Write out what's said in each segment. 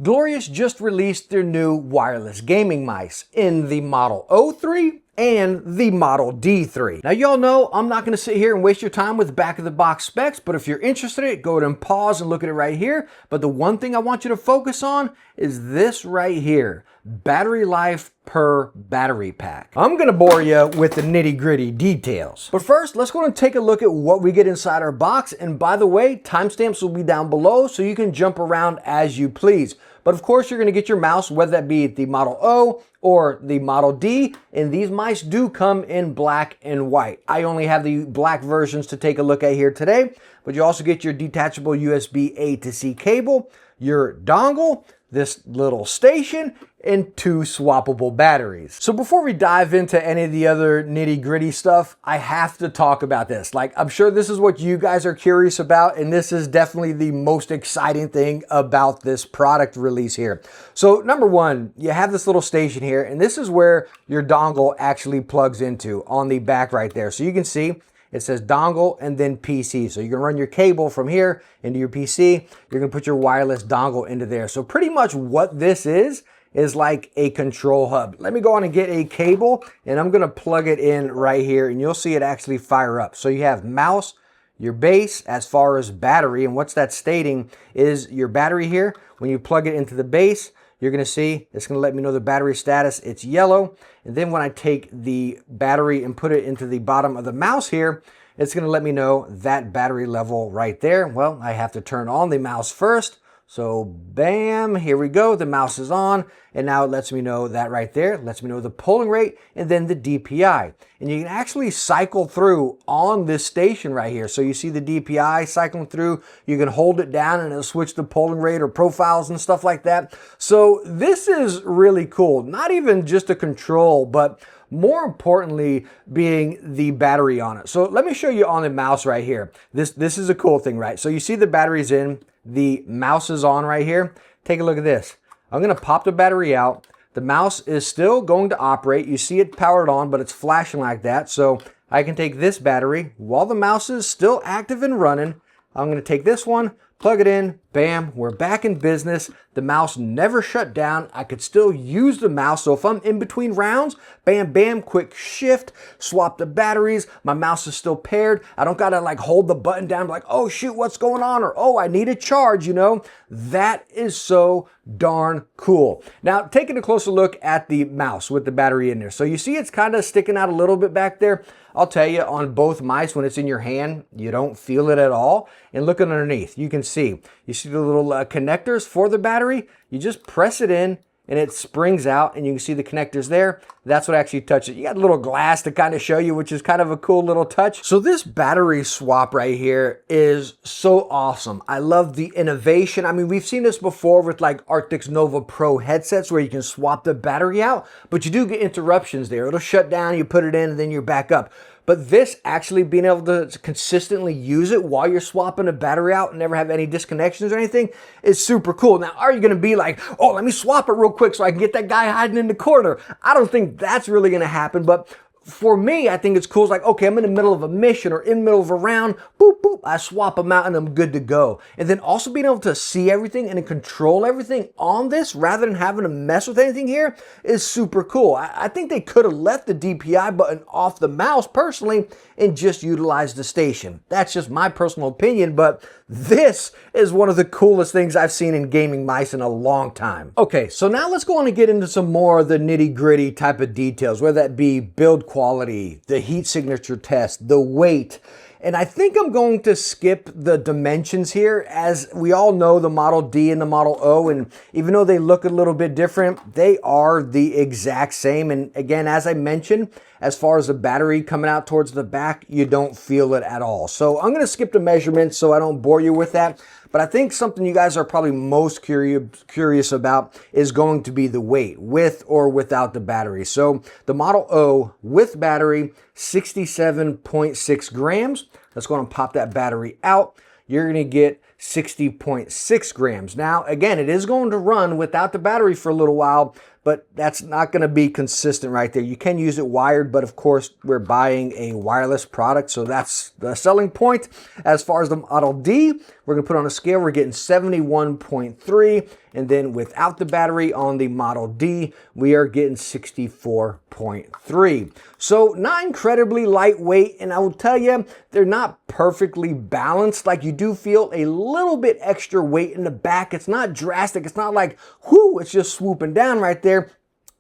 Glorious just released their new wireless gaming mice in the Model O3 and the Model D3. Now y'all know I'm not going to sit here and waste your time with back of the box specs, but if you're interested in it, go ahead and pause and look at it right here. But the one thing I want you to focus on is this right here. Battery life per battery pack. I'm gonna bore you with the nitty-gritty details. But first, let's go and take a look at what we get inside our box. And by the way, timestamps will be down below so you can jump around as you please. But of course, you're gonna get your mouse, whether that be the Model O or the Model D, and these mice do come in black and white. I only have the black versions to take a look at here today, but you also get your detachable USB A to C cable, your dongle, this little station, and 2 swappable batteries. So before we dive into any of the other nitty gritty stuff, I have to talk about this. Like, I'm sure this is what you guys are curious about, and this is definitely the most exciting thing about this product release here. So number one, you have this little station here, and this is where your dongle actually plugs into on the back right there. So you can see it says dongle and then PC. So you can run your cable from here into your PC. You're gonna put your wireless dongle into there. So pretty much what this is like a control hub. Let me go on and get a cable, and I'm gonna plug it in right here, and you'll see it actually fire up. So you have mouse, your base as far as battery, and what's that stating is your battery here. When you plug it into the base, you're gonna see it's gonna let me know the battery status. It's yellow. And then when I take the battery and put it into the bottom of the mouse here, it's gonna let me know that battery level right there. Well, I have to turn on the mouse first. So bam, here we go. The mouse is on, and now it lets me know that right there. It lets me know the polling rate and then the DPI. And you can actually cycle through on this station right here. So you see the DPI cycling through. You can hold it down and it'll switch the polling rate or profiles and stuff like that. So this is really cool. Not even just a control, but more importantly being the battery on it. So let me show you on the mouse right here. This is a cool thing, right? So you see the battery's in. The mouse is on right here. Take a look at this. I'm gonna pop the battery out. The mouse is still going to operate. You see it powered on, but it's flashing like that. So I can take this battery while the mouse is still active and running. I'm gonna take this one, plug it in, bam, we're back in business. The mouse never shut down. I could still use the mouse. So if I'm in between rounds, bam, bam, quick shift, swap the batteries. My mouse is still paired. I don't gotta like hold the button down like, oh shoot, what's going on? Or, oh, I need a charge, you know? That is so darn cool. Now, taking a closer look at the mouse with the battery in there. So you see it's kind of sticking out a little bit back there. I'll tell you, on both mice, when it's in your hand, you don't feel it at all. And look underneath, you can see. You see the little connectors for the battery? You just press it in and it springs out, and you can see the connectors there. That's what actually touches it. You got a little glass to kind of show you, which is kind of a cool little touch. So this battery swap right here is so awesome. I love the innovation. I mean, we've seen this before with like Arctic's Nova Pro headsets where you can swap the battery out, but you do get interruptions there. It'll shut down, you put it in, and then you're back up. But this actually being able to consistently use it while you're swapping a battery out and never have any disconnections or anything is super cool. Now, are you going to be like, oh, let me swap it real quick so I can get that guy hiding in the corner? I don't think that's really going to happen, but for me, I think it's cool. It's like, okay, I'm in the middle of a mission or in the middle of a round, boop, boop, I swap them out and I'm good to go. And then also being able to see everything and control everything on this rather than having to mess with anything here is super cool. I think they could have left the DPI button off the mouse personally and just utilized the station. That's just my personal opinion, but this is one of the coolest things I've seen in gaming mice in a long time. Okay, so now let's go on and get into some more of the nitty gritty type of details, whether that be build quality, the heat signature test, the weight. And I think I'm going to skip the dimensions here. As we all know, the Model D and the Model O, and even though they look a little bit different, they are the exact same. And again, as I mentioned, as far as the battery coming out towards the back, you don't feel it at all. So I'm going to skip the measurements so I don't bore you with that. But I think something you guys are probably most curious about is going to be the weight, with or without the battery. So the Model O with battery, 67.6 grams. Let's go and pop that battery out. You're going to get 60.6 grams. Now, again, it is going to run without the battery for a little while, but that's not going to be consistent right there. You can use it wired, but of course we're buying a wireless product, so that's the selling point. As far as the Model D, we're going to put on a scale, we're getting 71.3, and then without the battery on the Model D, we are getting 64.3. So not incredibly lightweight, and I will tell you, they're not perfectly balanced. Like, you do feel a little bit extra weight in the back. It's not drastic. It's not like, whoo, it's just swooping down right there.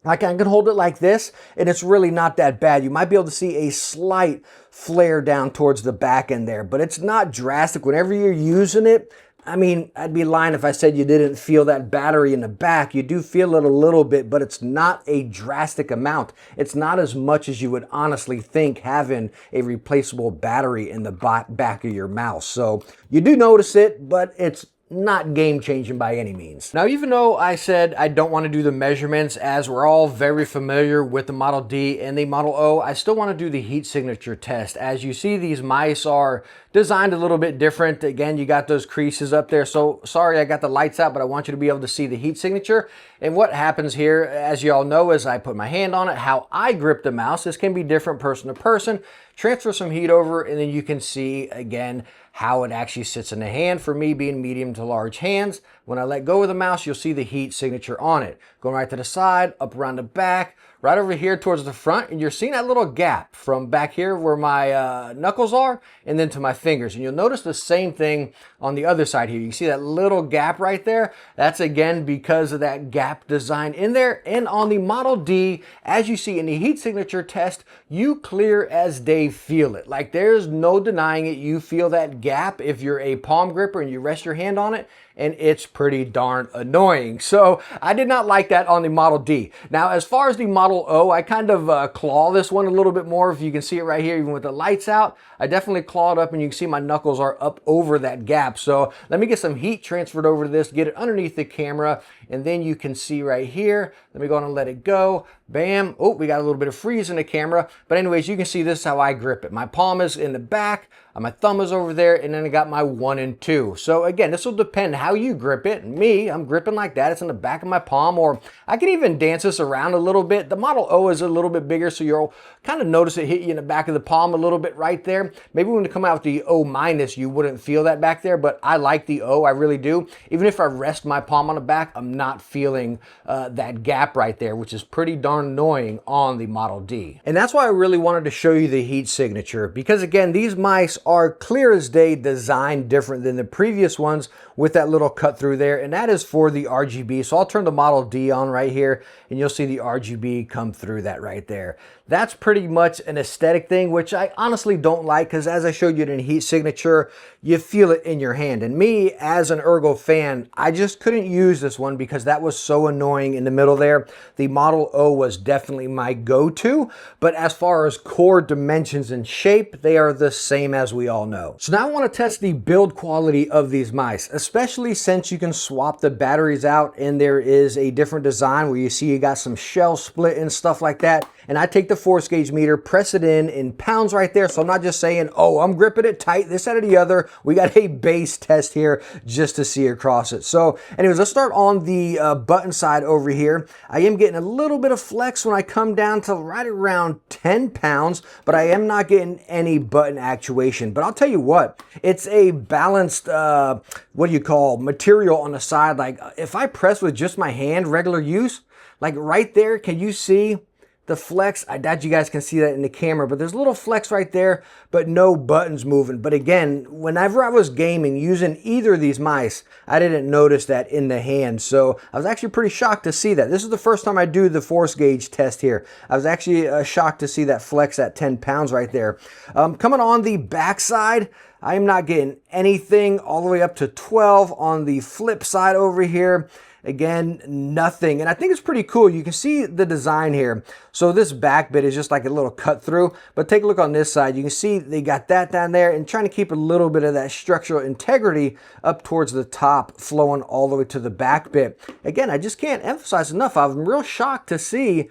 Like, I can hold it like this, and it's really not that bad. You might be able to see a slight flare down towards the back end there, but it's not drastic. Whenever you're using it, I mean, I'd be lying if I said you didn't feel that battery in the back. You do feel it a little bit, but it's not a drastic amount. It's not as much as you would honestly think having a replaceable battery in the back of your mouse. So you do notice it, but it's not game-changing by any means. Now, even though I said I don't want to do the measurements, as we're all very familiar with the Model D and the Model O, I still want to do the heat signature test. As you see, these mice are designed a little bit different. Again, you got those creases up there. So sorry I got the lights out, but I want you to be able to see the heat signature. And what happens here, as you all know, is I put my hand on it, how I grip the mouse. This can be different person to person. Transfer some heat over, and then you can see again how it actually sits in the hand. For me, being medium to large hands, when I let go of the mouse, you'll see the heat signature on it. Going right to the side, up around the back, right over here towards the front, and you're seeing that little gap from back here where my knuckles are, and then to my fingers. And you'll notice the same thing on the other side here. You see that little gap right there? That's again because of that gap design in there. And on the Model D, as you see in the heat signature test, you clear as day feel it. Like, there's no denying it. You feel that gap if you're a palm gripper and you rest your hand on it, and it's pretty darn annoying. So I did not like that on the Model D. Now, as far as the Model O, I kind of claw this one a little bit more. If you can see it right here, even with the lights out, I definitely claw it up, and you can see my knuckles are up over that gap. So let me get some heat transferred over to this, get it underneath the camera, and then you can see right here. Let me go on and let it go. Bam. Oh, we got a little bit of freeze in the camera. But anyways, you can see this is how I grip it. My palm is in the back, my thumb is over there, and then I got my 1 and 2. So again, this will depend how you grip it. Me, I'm gripping like that. It's in the back of my palm, or I can even dance this around a little bit. The Model O is a little bit bigger, so you'll kind of notice it hit you in the back of the palm a little bit right there. Maybe when you come out with the O minus, you wouldn't feel that back there, but I like the O, I really do. Even if I rest my palm on the back, I'm not feeling that gap right there, which is pretty darn annoying on the Model D. And that's why I really wanted to show you the heat signature, because again, these mice are clear as day, designed different than the previous ones with that little cut through there, and that is for the RGB. So I'll turn the Model D on right here, and you'll see the RGB come through that right there. That's pretty much an aesthetic thing, which I honestly don't like, because as I showed you in heat signature, you feel it in your hand. And me, as an Ergo fan, I just couldn't use this one because that was so annoying in the middle there. The Model O was definitely my go-to, but as far as core dimensions and shape, they are the same as we all know. So now I want to test the build quality of these mice, especially since you can swap the batteries out, and there is a different design where you see you got some shell split and stuff like that. And I take the force gauge meter, press it in pounds right there. So I'm not just saying, oh, I'm gripping it tight, this, that, or the other. We got a base test here just to see across it. So anyways, let's start on the button side over here. I am getting a little bit of flex when I come down to right around 10 pounds, but I am not getting any button actuation. But I'll tell you what, it's a balanced, what do you call, material on the side. Like, if I press with just my hand, regular use, like right there, can you see the flex? I doubt you guys can see that in the camera, but there's a little flex right there, but no buttons moving. But again, whenever I was gaming using either of these mice, I didn't notice that in the hand. So I was actually pretty shocked to see that. This is the first time I do the force gauge test here. I was actually shocked to see that flex at 10 pounds right there. Coming on the back side, I am not getting anything all the way up to 12. On the flip side over here, again, nothing. And I think it's pretty cool. You can see the design here. So this back bit is just like a little cut through, but take a look on this side. You can see they got that down there, and trying to keep a little bit of that structural integrity up towards the top, flowing all the way to the back bit. Again, I just can't emphasize enough. I'm real shocked to see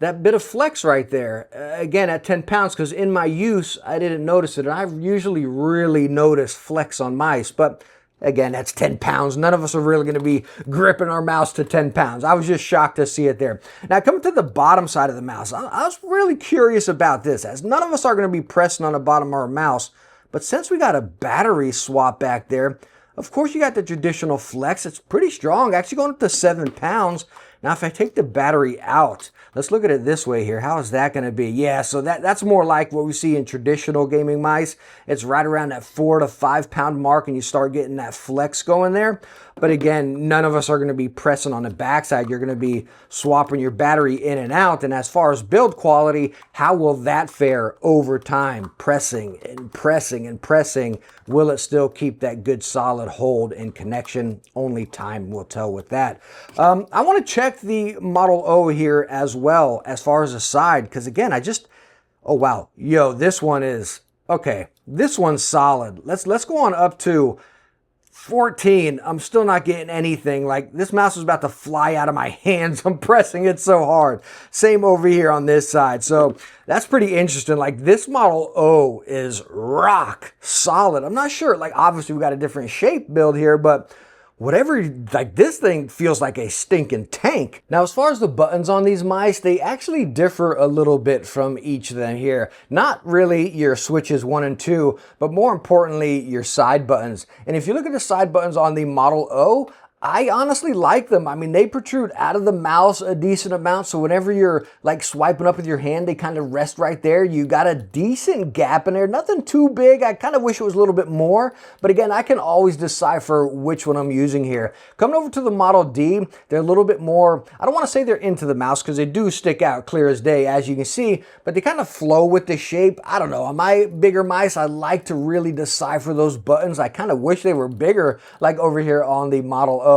that bit of flex right there, again at 10 pounds, because in my use, I didn't notice it. And I've usually really noticed flex on mice, but Again, that's 10 pounds. None of us are really going to be gripping our mouse to 10 pounds. I was just shocked to see it there. Now, coming to the bottom side of the mouse, I was really curious about this, as none of us are going to be pressing on the bottom of our mouse. But since we got a battery swap back there, of course you got the traditional flex. It's pretty strong, actually going up to 7 pounds. Now, if I take the battery out, let's look at it this way here. How is that going to be? Yeah, so that's more like what we see in traditional gaming mice. It's right around that 4 to 5 pound mark, and you start getting that flex going there. But again, none of us are going to be pressing on the backside. You're going to be swapping your battery in and out. And as far as build quality, how will that fare over time? Pressing and pressing and pressing. Will it still keep that good solid hold and connection? Only time will tell with that. I want to check the Model O here as well as far as the side, because again, oh wow, yo, this one is, okay, this one's solid. Let's go on up to 14. I'm still not getting anything. Like, this mouse is about to fly out of my hands. I'm pressing it so hard. Same over here on this side. So that's pretty interesting. Like, this Model O is rock solid. I'm not sure. Like, obviously we got a different shape build here, but whatever, like, this thing feels like a stinking tank. Now, as far as the buttons on these mice, they actually differ a little bit from each of them here. Not really your switches 1 and 2, but more importantly, your side buttons. And if you look at the side buttons on the Model O, I honestly like them. I mean, they protrude out of the mouse a decent amount, so whenever you're like swiping up with your hand, they kind of rest right there. You got a decent gap in there, nothing too big. I kind of wish it was a little bit more, but again, I can always decipher which one I'm using here. Coming over to the Model D, they're a little bit more, I don't want to say they're into the mouse because they do stick out clear as day, as you can see, but they kind of flow with the shape. I don't know, on my bigger mice, I like to really decipher those buttons. I kind of wish they were bigger, like over here on the Model O.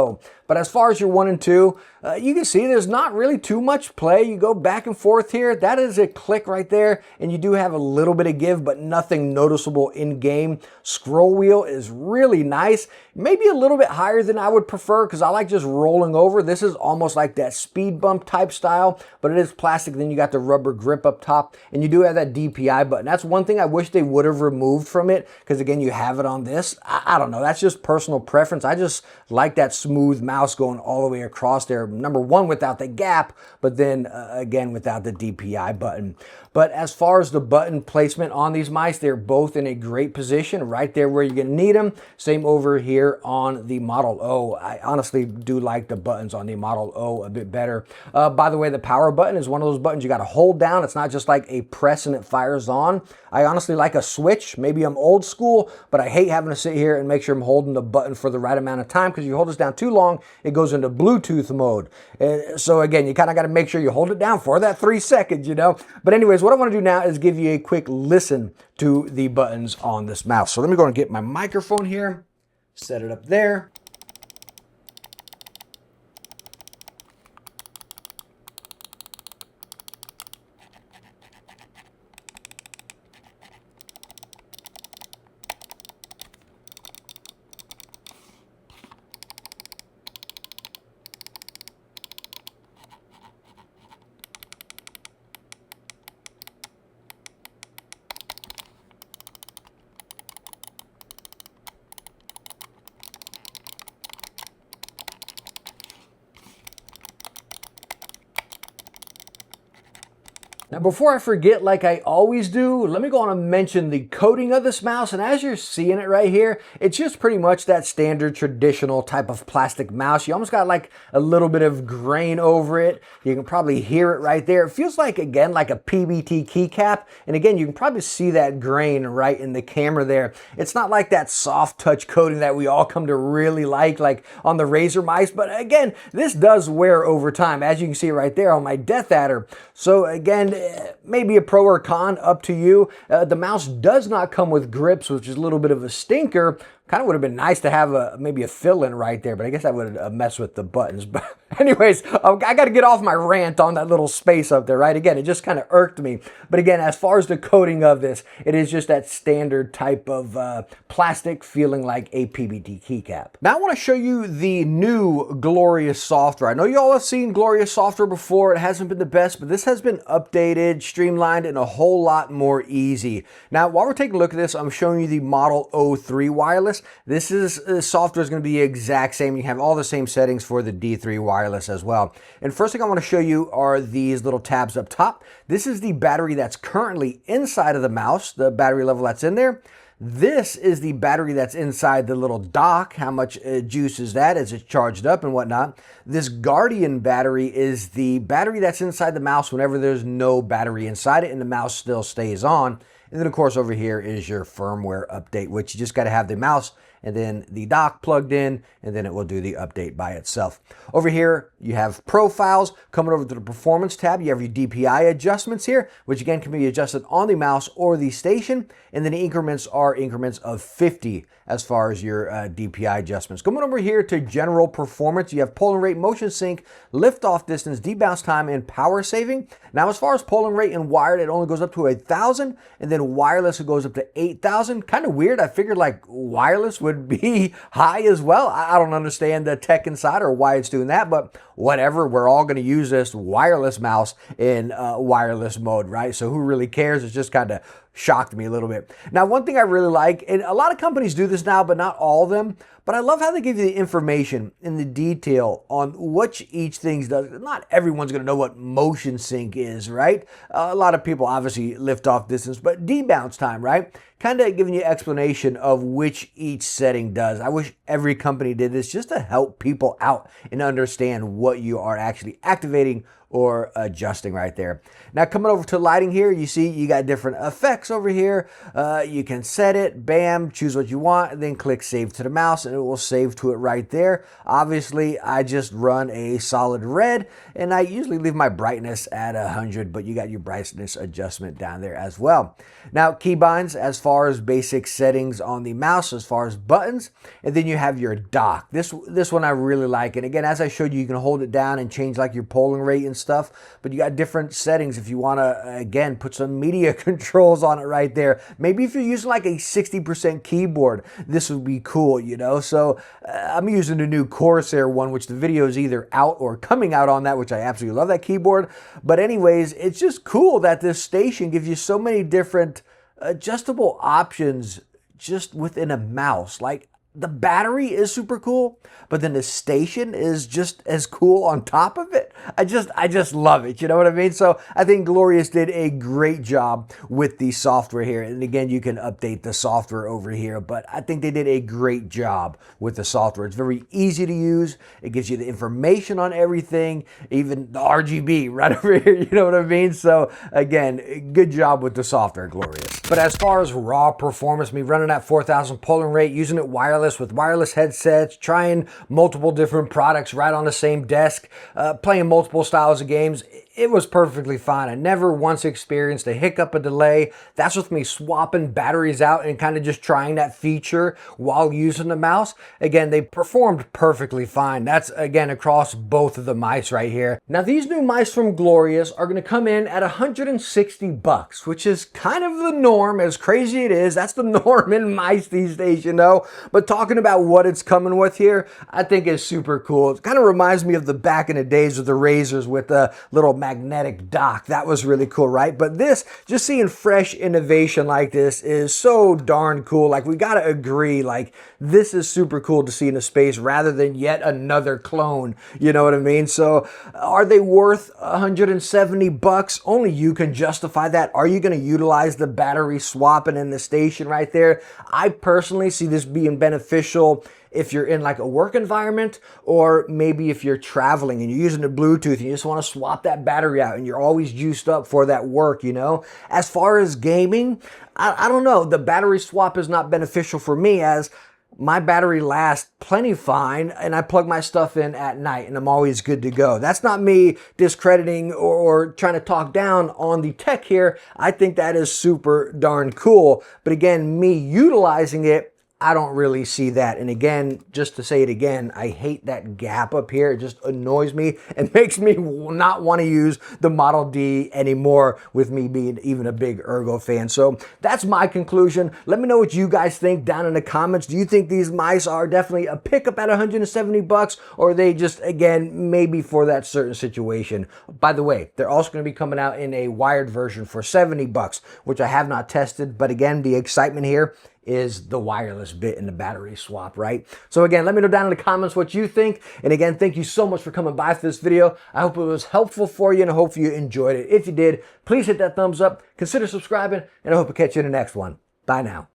But as far as your 1 and 2, you can see there's not really too much play. You go back and forth here. That is a click right there, and you do have a little bit of give, but nothing noticeable in game. Scroll wheel is really nice. Maybe a little bit higher than I would prefer because I like just rolling over. This is almost like that speed bump type style, but it is plastic. Then you got the rubber grip up top, and you do have that DPI button. That's one thing I wish they would have removed from it because, again, you have it on this. I don't know. That's just personal preference. I just like that smooth mouse going all the way across there. Number one, without the gap, but then again, without the DPI button. But as far as the button placement on these mice, they're both in a great position right there where you're going to need them. Same over here on the Model O. I honestly do like the buttons on the Model O a bit better. By the way, the power button is one of those buttons you got to hold down. It's not just like a press and it fires on. I honestly like a switch. Maybe I'm old school, but I hate having to sit here and make sure I'm holding the button for the right amount of time, because if you hold this down too long, it goes into Bluetooth mode. So again, you kind of got to make sure you hold it down for that 3 seconds, you know. But anyways, what I want to do now is give you a quick listen to the buttons on this mouse. So let me go and get my microphone here, set it up there. Now, before I forget, like I always do, let me go on and mention the coating of this mouse. And as you're seeing it right here, it's just pretty much that standard traditional type of plastic mouse. You almost got like a little bit of grain over it. You can probably hear it right there. It feels like, again, like a PBT keycap. And again, you can probably see that grain right in the camera there. It's not like that soft touch coating that we all come to really like on the Razer mice. But again, this does wear over time, as you can see right there on my Death Adder. So again, maybe a pro or con, up to you. The mouse does not come with grips, which is a little bit of a stinker. Kind of would have been nice to have maybe a fill-in right there, but I guess that would mess with the buttons. But anyways, I got to get off my rant on that little space up there, right? Again, it just kind of irked me. But again, as far as the coating of this, it is just that standard type of plastic feeling like a PBT keycap. Now I want to show you the new Glorious software. I know you all have seen Glorious software before. It hasn't been the best, but this has been updated, streamlined, and a whole lot more easy. Now, while we're taking a look at this, I'm showing you the Model O3 wireless. wireless, this software is going to be the exact same. You have all the same settings for the D3 wireless as well. And first thing I want to show you are these little tabs up top. This is the battery that's currently inside of the mouse, the battery level that's in there. This is the battery that's inside the little dock. How much juice is that as it's charged up and whatnot. This Guardian battery is the battery that's inside the mouse whenever there's no battery inside it and the mouse still stays on. And then of course over here is your firmware update, which you just got to have the mouse and then the dock plugged in, and then it will do the update by itself. Over here, you have profiles. Coming over to the performance tab, you have your DPI adjustments here, which again can be adjusted on the mouse or the station. And then the increments are increments of 50 as far as your DPI adjustments. Coming over here to general performance, you have polling rate, motion sync, liftoff distance, debounce time, and power saving. Now, as far as polling rate and wired, it only goes up to 1,000, and then wireless, it goes up to 8,000. Kind of weird. I figured like wireless would be high as well. I don't understand the tech inside or why it's doing that, but whatever. We're all going to use this wireless mouse in wireless mode, right? So who really cares? It's just kind of shocked me a little bit. Now, one thing I really like, and a lot of companies do this now, but not all of them, but I love how they give you the information and the detail on what each thing does. Not everyone's going to know what motion sync is, right? A lot of people obviously lift off distance, but debounce time, right? Kind of giving you explanation of which each setting does. I wish every company did this just to help people out and understand what you are actually activating or adjusting right there. Now coming over to lighting here, you see you got different effects over here. You can set it, bam, choose what you want, and then click save to the mouse and it will save to it right there. Obviously, I just run a solid red and I usually leave my brightness at 100, but you got your brightness adjustment down there as well. Now keybinds as far as basic settings on the mouse, as far as buttons, and then you have your dock. This one I really like, and again, as I showed you, you can hold it down and change like your polling rate and stuff, but you got different settings if you want to, again, put some media controls on it right there. Maybe if you're using like a 60% keyboard, this would be cool, you know? So I'm using the new Corsair one, which the video is either out or coming out on that, which I absolutely love that keyboard. But anyways, it's just cool that this station gives you so many different adjustable options just within a mouse. Like, the battery is super cool, but then the station is just as cool on top of it. I just love it. You know what I mean? So I think Glorious did a great job with the software here. And again, you can update the software over here, but I think they did a great job with the software. It's very easy to use. It gives you the information on everything, even the RGB right over here. You know what I mean? So again, good job with the software, Glorious. But as far as raw performance, me running at 4,000 polling rate, using it wireless with wireless headsets, trying multiple different products right on the same desk, playing multiple styles of games, it was perfectly fine. I never once experienced a hiccup, a delay. That's with me swapping batteries out and kind of just trying that feature while using the mouse. Again, they performed perfectly fine. That's again across both of the mice right here. Now these new mice from Glorious are going to come in at $160, which is kind of the norm. As crazy it is, that's the norm in mice these days, you know. But talking about what it's coming with here, I think is super cool. It kind of reminds me of the back in the days of the razors with the little magnetic dock. That was really cool, right? But this, just seeing fresh innovation like this is so darn cool. Like, we gotta agree, like, this is super cool to see in a space rather than yet another clone. You know what I mean? So are they worth $170? Only you can justify that. Are you gonna utilize the battery swapping in the station right there? I personally see this being beneficial if you're in like a work environment, or maybe if you're traveling and you're using the Bluetooth and you just want to swap that battery out and you're always juiced up for that work, you know. As far as gaming, I don't know. The battery swap is not beneficial for me, as my battery lasts plenty fine and I plug my stuff in at night and I'm always good to go. That's not me discrediting or trying to talk down on the tech here. I think that is super darn cool. But again, me utilizing it, I don't really see that. And again, just to say it again, I hate that gap up here. It just annoys me and makes me not want to use the Model D anymore, with me being even a big Ergo fan. So that's my conclusion. Let me know what you guys think down in the comments. Do you think these mice are definitely a pickup at $170, or are they just, again, maybe for that certain situation? By the way, they're also going to be coming out in a wired version for $70, which I have not tested. But again, the excitement here is the wireless bit and the battery swap, right? So again, let me know down in the comments what you think. And again, thank you so much for coming by for this video. I hope it was helpful for you and I hope you enjoyed it. If you did, please hit that thumbs up, consider subscribing, and I hope to catch you in the next one. Bye now.